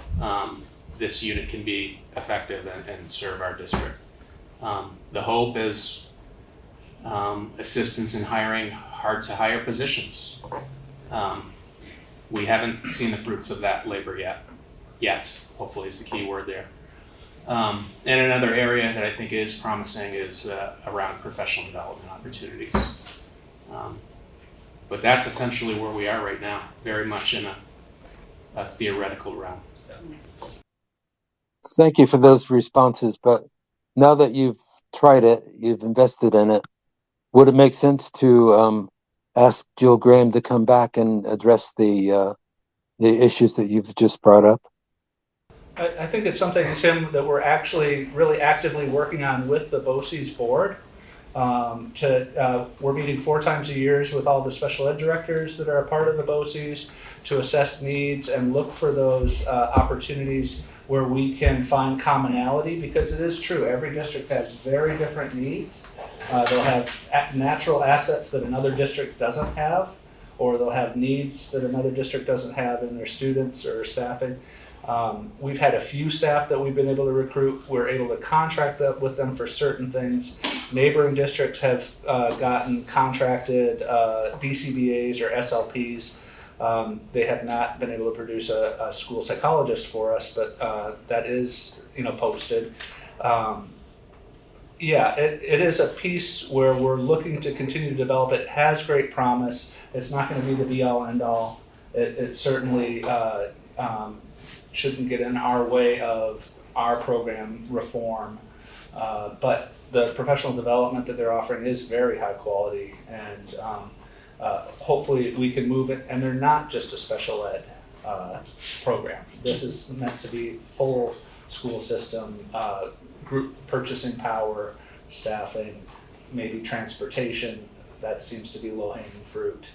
this unit can be effective and serve our district. The hope is assistance in hiring hard-to-hire positions. We haven't seen the fruits of that labor yet, hopefully is the key word there. And another area that I think is promising is around professional development opportunities. But that's essentially where we are right now, very much in a theoretical realm. Thank you for those responses, but now that you've tried it, you've invested in it, would it make sense to ask Jill Graham to come back and address the issues that you've just brought up? I think it's something, Tim, that we're actually really actively working on with the BOCES board. We're meeting 4 times a year with all the special ed directors that are a part of the BOCES to assess needs and look for those opportunities where we can find commonality, because it is true, every district has very different needs. They'll have natural assets that another district doesn't have, or they'll have needs that another district doesn't have in their students or staffing. We've had a few staff that we've been able to recruit. We're able to contract with them for certain things. Neighboring districts have gotten contracted BCBAs or SLPs. They have not been able to produce a school psychologist for us, but that is posted. It is a piece where we're looking to continue to develop. It has great promise. It's not going to be the be-all, end-all. It certainly shouldn't get in our way of our program reform. But the professional development that they're offering is very high quality, and hopefully we can move it. And they're not just a special ed program. This is meant to be full school system, group purchasing power, staffing, maybe transportation. That seems to be low-hanging fruit.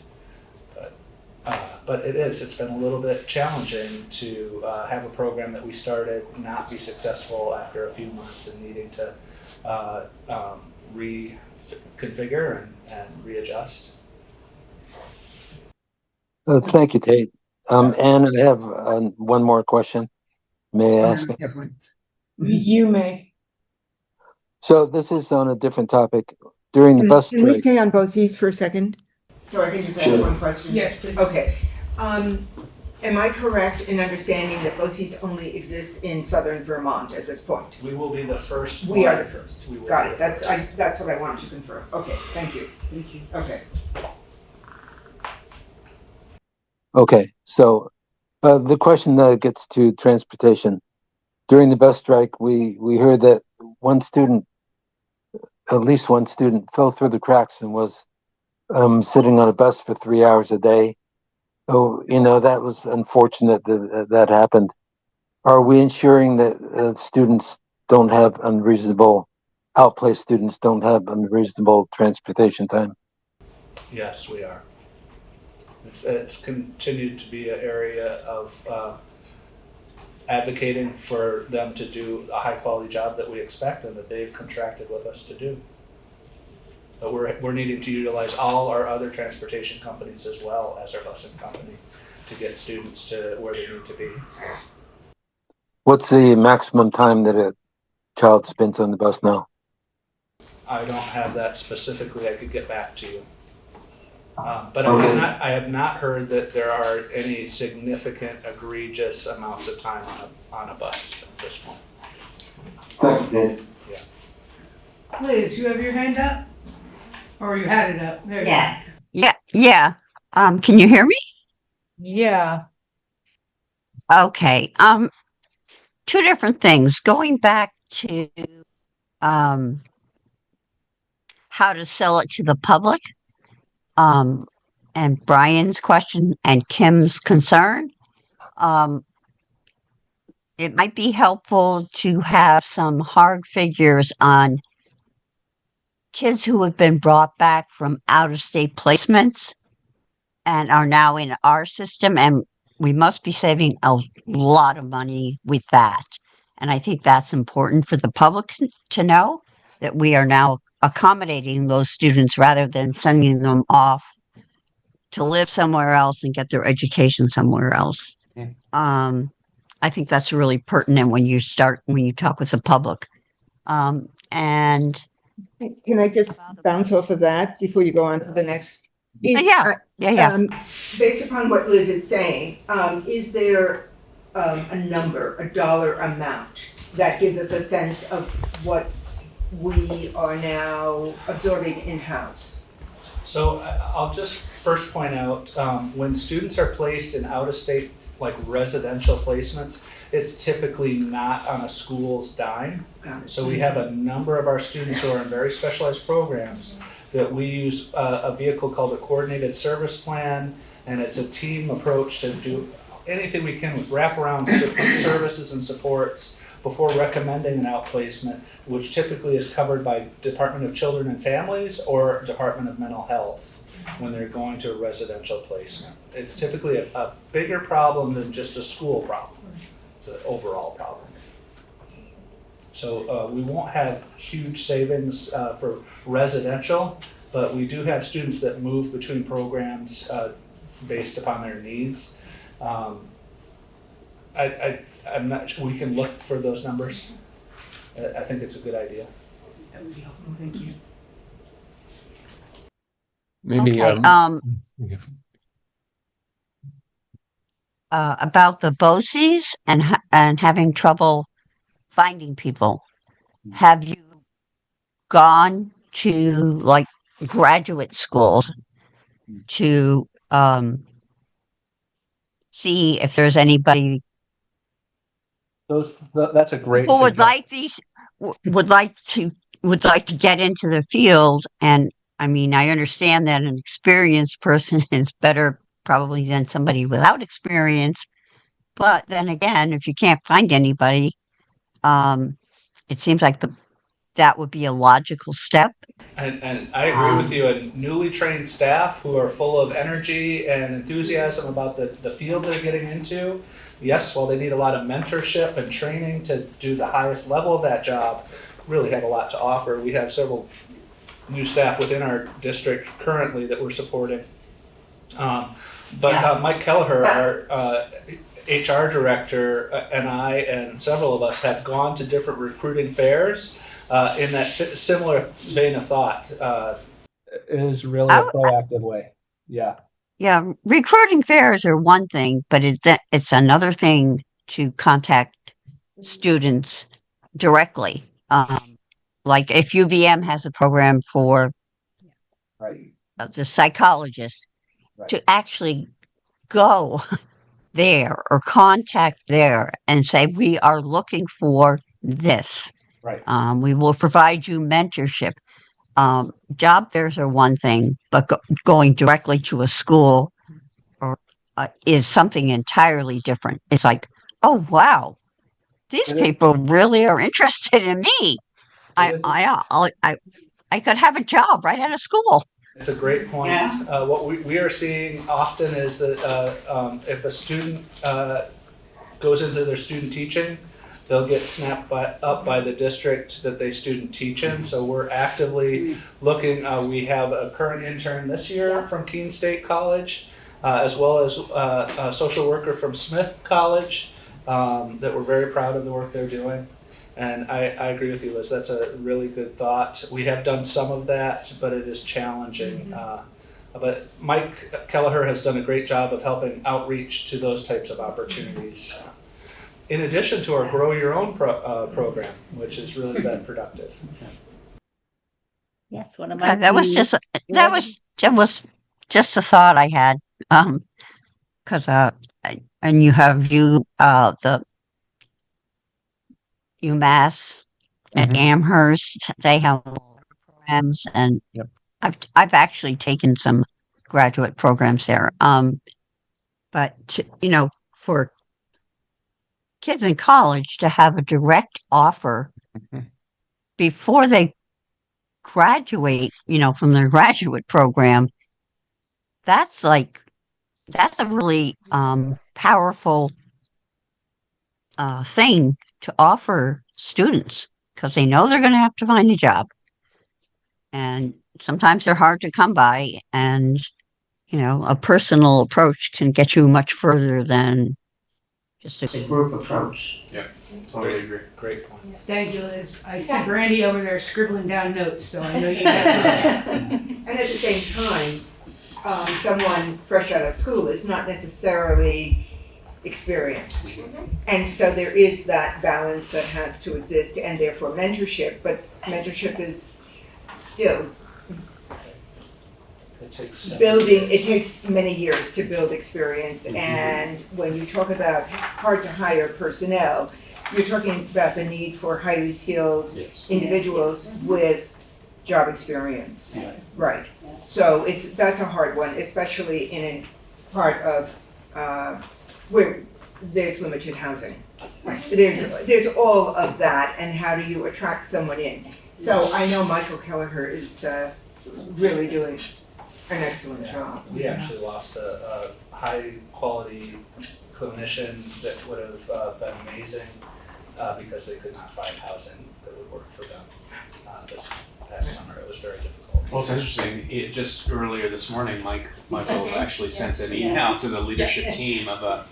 But it's been a little bit challenging to have a program that we started not be successful after a few months and needing to reconfigure and readjust. Thank you, Tate. Anne, I have one more question. May I ask it? You may. So this is on a different topic. During the bus Can we strike, stay on BOCES for a second? So I can just ask Sure. one question? Yes, please. Okay. Am I correct in understanding that BOCES only exists in southern Vermont at this point? We will be the first. We are the first. We will Got be it. the That's what I wanted to confirm. Okay, thank you. Thank you. Okay. okay, so the question that gets to transportation. During the bus strike, we heard that one student, at least one student, fell through the cracks and was sitting on a bus for 3 hours a day. Oh, that was unfortunate that happened. Are we ensuring that students don't have unreasonable, outplaced students don't have unreasonable transportation time? Yes, we are. It's continued to be an area of advocating for them to do a high quality job that we expect and that they've contracted with us to do. But we're needing to utilize all our other transportation companies as well as our busing company to get students to where they need to be. What's the maximum time that a child spends on the bus now? I don't have that specifically. I could get back to you. But I have not heard that there are any significant, egregious amounts of time on a bus at this point. Thank you. Liz, you have your hand up? Or you had it up? There you go. Yeah. Can you hear me? Yeah. Okay. Two different things. Going back to how to sell it to the public, and Brian's question and Kim's concern. It might be helpful to have some hard figures on kids who have been brought back from out-of-state placements and are now in our system, and we must be saving a lot of money with that. And I think that's important for the public to know, that we are now accommodating those students rather than sending them off to live somewhere else and get their education somewhere else. I think that's really pertinent when you talk with the public. And Can I just bounce off of that before you go on to the next? Yeah. Based upon what Liz is saying, is there a number, a dollar amount that gives us a sense of what we are now absorbing in-house? So I'll just first point out, when students are placed in out-of-state, like residential placements, it's typically not on a school's dime. So we have a number of our students who are in very specialized programs that we use a vehicle called a coordinated service plan, and it's a team approach to do anything we can with wraparound services and supports before recommending an outplacement, which typically is covered by Department of Children and Families or Department of Mental Health when they're going to a residential placement. It's typically a bigger problem than just a school problem. It's an overall problem. So we won't have huge savings for residential, but we do have students that move between programs based upon their needs. I'm not sure, we can look for those numbers. I think it's a good idea. That would be helpful. Thank you. Maybe, okay, about the BOCES and having trouble finding people. Have you gone to like graduate schools to see if there's anybody That's a great People suggestion. would like to get into the field, and I mean, I understand that an experienced person is better probably than somebody without experience. But then again, if you can't find anybody, it seems like that would be a logical step. And I agree with you, and newly trained staff who are full of energy and enthusiasm about the field they're getting into. Yes, while they need a lot of mentorship and training to do the highest level of that job, really have a lot to offer. We have several new staff within our district currently that we're supporting. Mike Kelleher, our HR director, and I and several of us have gone to different recruiting fairs in that similar vein of thought. It is really a proactive way. Yeah. Yeah, recruiting fairs are one thing, but it's another thing to contact students directly. Like if UVM has a program for Right. the psychologist, to actually go there or contact there and say, we are looking for this. Right. We will provide you mentorship. Job fairs are one thing, but going directly to a school is something entirely different. It's like, oh wow, these people really are interested in me. I could have a job right out of school. It's a great point. Yeah. What we are seeing often is that if a student goes into their student teaching, they'll get snapped up by the district that they student teach in. So we're actively looking. We have a current intern this year from Keene State College, as well as a social worker from Smith College that we're very proud of the work they're doing. And I agree with you, Liz. That's a really good thought. We have done some of that, but it is challenging. But Mike Kelleher has done a great job of helping outreach to those types of opportunities. In addition to our Grow Your Own program, which has really been productive. Yes, one of my That was just a thought I had. Because and you have the UMass at Amherst. They have programs, and I've actually taken some graduate programs there. But for kids in college to have a direct offer before they graduate, from their graduate program, that's a really powerful thing to offer students, because they know they're going to have to find a job, and sometimes they're hard to come by, and a personal approach can get you much further than just a group approach. Yeah, totally agree. Great point. Thank you, Liz. I see Brandy over there scribbling down notes, so I know you got them. And at the same time, someone fresh out of school is not necessarily experienced. And so there is that balance that has to exist, and therefore mentorship, but mentorship is still it takes many years to build experience, and when you talk about hard to hire personnel, you're talking about the need for highly skilled individuals with job experience. Right. So that's a hard one, especially in a part of where there's limited housing. There's all of that, and how do you attract someone in? So I know Michael Kelleher is really doing an excellent job. We actually lost a high quality clinician that would have been amazing because they could not find housing that would work for them this past summer. It was very difficult. Well, it's interesting. Just earlier this morning, Michael actually sent an email to the leadership team of a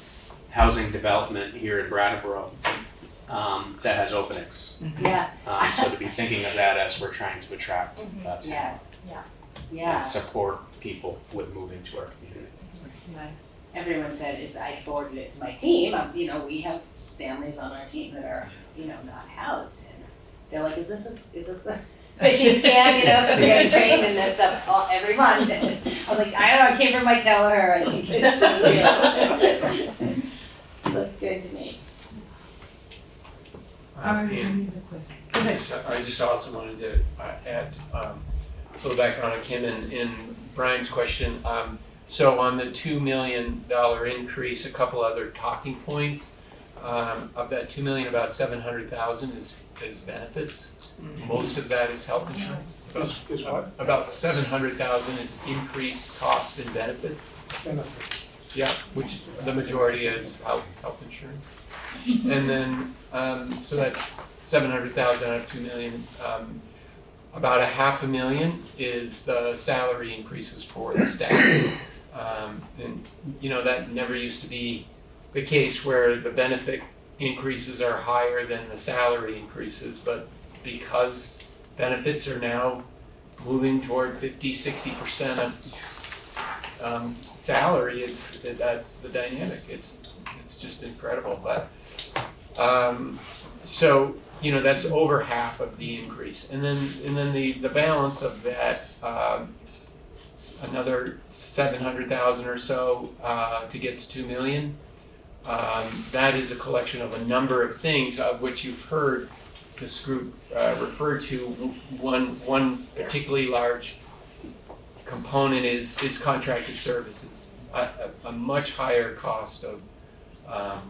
housing development here in Brattleboro that has openings. So to be thinking of that as we're trying to attract talent and support people with moving to our community. Nice. Everyone said, I forwarded it to my team. We have families on our team that are, not housed. And they're like, is this a phishing scam? Because we're getting trained in this stuff every month. And I was like, I don't know, it came from Mike Kelleher. I think it's That's good to me. And Go ahead. I just also wanted to add a little background on Kim and Brian's question. So on the $2 million increase, a couple other talking points. Of that $2 million, about $700,000 is benefits. Most of that is health insurance. Is what? About $700,000 is increased cost in benefits. Benefits. Yeah, which the majority is health insurance. And then, so that's $700,000 out of $2 million. About $500,000 is the salary increases for the staff. And you know, that never used to be the case where the benefit increases are higher than the salary increases, but because benefits are now moving toward 50-60% of salary, that's the dynamic. It's just incredible. But so you know, that's over half of the increase, and then the balance of that, another 700,000 or so to get to 2 million. That is a collection of a number of things, of which you've heard this group refer to. One particularly large component is contracted services. A much higher cost of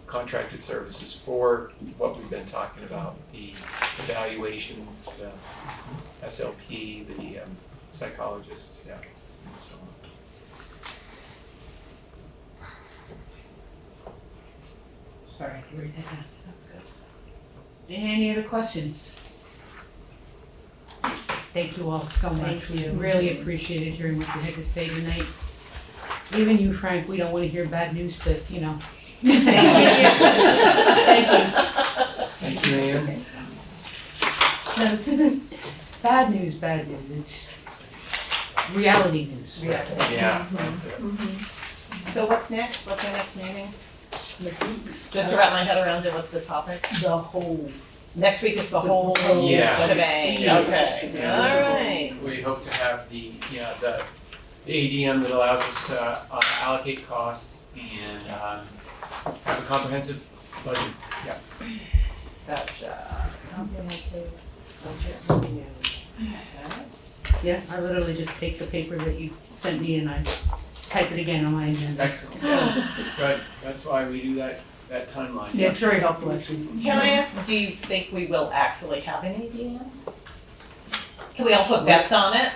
contracted services for what we've been talking about, the evaluations, the SLP, the psychologists, yeah, and so on. Sorry, you read that down. That's good. Any other questions? Thank you all so much. Thank We you. really appreciated hearing what you had to say tonight. Even you, Frank, we don't want to hear bad news, but you know. Thank you. Thank you. Thank you, Ann. No, this isn't bad news, it's reality news. Yeah, that's it. So what's next? What's our next meeting? Just to wrap my head around it, what's the topic? The whole. Next week is the whole Yeah. shebang. Yes. Okay, Yeah. all right. We hope to have the ADM that allows us to allocate costs and have a comprehensive budget. Yeah. Gotcha. Comprehensive budget review. Okay. Yeah, I literally just take the paper that you sent me and I type it again on my agenda. Excellent. That's right. That's why we do that timeline. Yeah, it's very helpful actually. Can I ask, do you think we will actually have an ADM? Can we all put bets on it?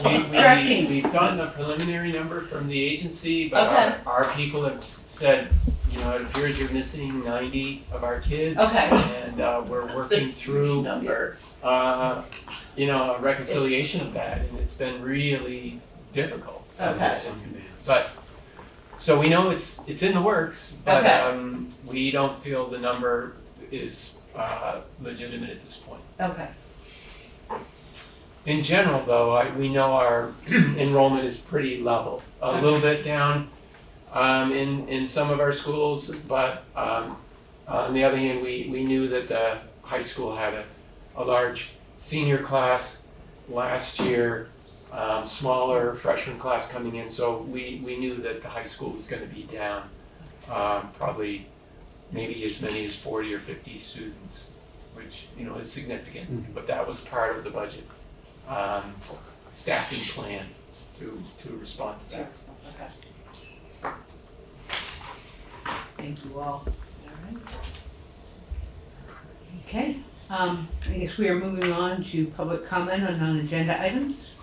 DraftKings. We've gotten a preliminary number from the agency, but Okay. our people have said, you know, it appears you're missing 90 of our kids. Okay. And we're working through, number. you know, a reconciliation of that, and it's been really difficult. So Okay. But, so we know it's in the works, but Okay. we don't feel the number is legitimate at this point. Okay. In general, though, we know our enrollment is pretty level. A little bit down in some of our schools, but on the other hand, we knew that the high school had a large senior class last year, smaller freshman class coming in, so we knew that the high school was going to be down probably maybe as many as 40 or 50 students, which, you know, is significant, but that was part of the budget staffing plan to respond to that. Okay. Thank you all. Okay, I guess we are moving on to public comment on non-agenda items.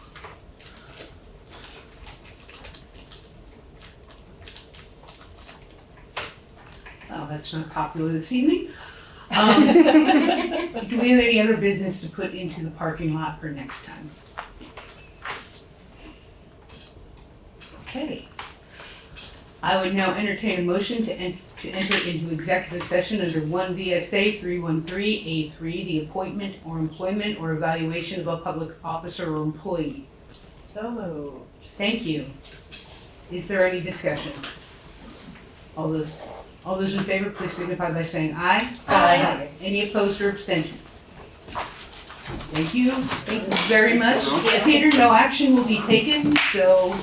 Oh, that's not popular this evening. Do we have any other business to put into the parking lot for next time? Okay. I would now entertain a motion to enter into executive session under 1 V.S.A. 313A3, the appointment or employment or evaluation of a public officer or employee. So moved. Thank you. Is there any discussion? All those in favor, please signify by saying aye. Aye. Any opposed or abstentions? Thank you very much. Peter, no action will be taken, so